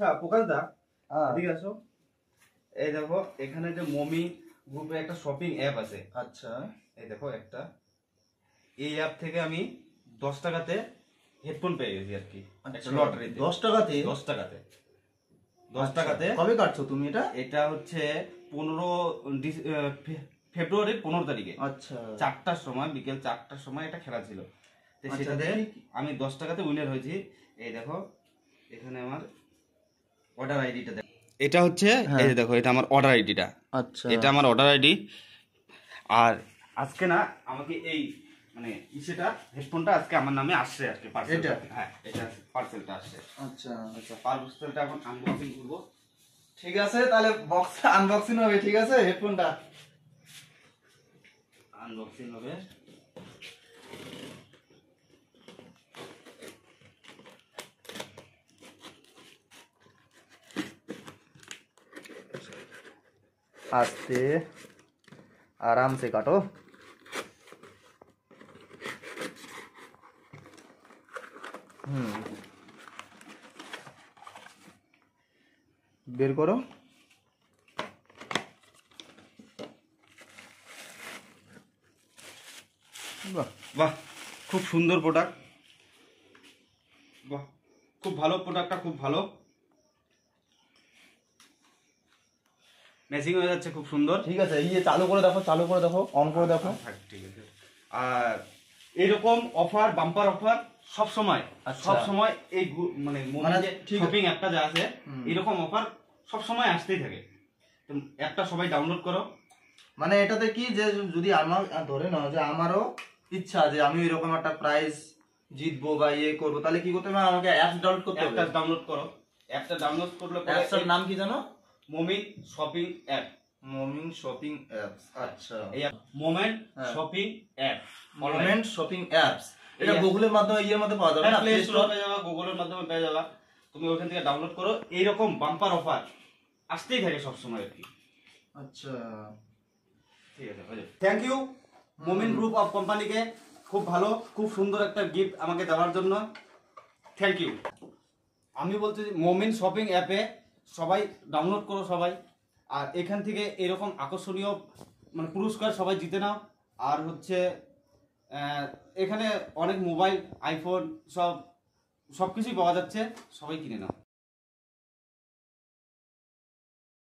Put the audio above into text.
আচ্ছা প্রকাশদা, এদিকে আসো। এই দেখো এখানে যে মমি গ্রুপে একটা শপিং অ্যাপ আছে। আচ্ছা এই দেখো একটা, এই অ্যাপ থেকে আমি 10 টাকাতে হেডফোন পেয়ে গেছি আর কি। একটা লটারিতে 10 টাকাতে। 10 টাকাতে 10 টাকাতে। কবে কাটছো তুমি এটা? এটা হচ্ছে 15 ফেব্রুয়ারির 15 তারিখে। আচ্ছা 4টার সময়, বিকেল 4টার সময় এটা খেলা ছিল। তো সেটাতে আমি 10 টাকাতে উইনার হয়েছি। এই দেখো এখানে আমার অর্ডার আইডিটা দেখো। এটা হচ্ছে এই যে দেখো, এটা আমার অর্ডার আইডিটা। আচ্ছা এটা আমার অর্ডার আইডি। আর আজকে না আমাকে এই মানে সেটা হেডফোনটা আজকে আমার নামে আসছে আজকে পার্সেল। হ্যাঁ এটা পার্সেলটা আসছে। আচ্ছা আচ্ছা পার্সেলটা এখন আনবক্সিং করব। ঠিক আছে, তাহলে বক্স আনবক্সিং হবে। ঠিক আছে, হেডফোনটা আনবক্সিং হবে। आस्ते आराम से काटो। बेर करो। বাহ বাহ, খুব সুন্দর প্রোডাক্ট। বাহ খুব ভালো প্রোডাক্টটা, খুব ভালো ম্যাচিং হয়ে যাচ্ছে, খুব সুন্দর। ঠিক আছে, এই যে চালু করে দেখো, চালু করে দেখো, অন করে দেখো। ঠিক আছে। আর এরকম অফার, বাম্পার অফার সব সময় এই মানে শপিং অ্যাপটা যা আছে এরকম অফার সব সময় আসতেই থাকে। তো অ্যাপটা সবাই ডাউনলোড করো। মানে এটাতে কি, যে যদি আমার ধরে নাও যে আমারও ইচ্ছা যে আমি এরকম একটা প্রাইজ জিতবো বা ইয়ে করবো, তাহলে কি করতে হবে? আমাকে অ্যাপস ডাউনলোড করতে হবে। অ্যাপটা ডাউনলোড করো। অ্যাপটা ডাউনলোড করলে অ্যাপসটার নাম কি জানো? মোমিন শপিং অ্যাপ। মোমিন শপিং অ্যাপস। আচ্ছা, এই moment shopping app, moment shopping apps. এটা গুগলের মাধ্যমে ইয়ের মধ্যে পাওয়া যাবে না? প্লে স্টোরে পেয়ে যাবে, গুগলের মাধ্যমে পেয়ে যাবে। তুমি ওখান থেকে ডাউনলোড করো। এইরকম বাম্পার অফার আসতেই থাকে সব সময় আর কি। আচ্ছা ঠিক আছে, থ্যাংক ইউ মোমিন গ্রুপ অফ কোম্পানিকে, খুব ভালো, খুব সুন্দর একটা গিফট আমাকে দেওয়ার জন্য। Thank you. আমি বলছি মোমিন শপিং অ্যাপে সবাই ডাউনলোড করো সবাই। আর এখান থেকে এরকম আকর্ষণীয় মানে পুরস্কার সবাই জিতে নাও। আর হচ্ছে এখানে অনেক মোবাইল, আইফোন সব কিছুই পাওয়া যাচ্ছে, সবাই কিনে নাও।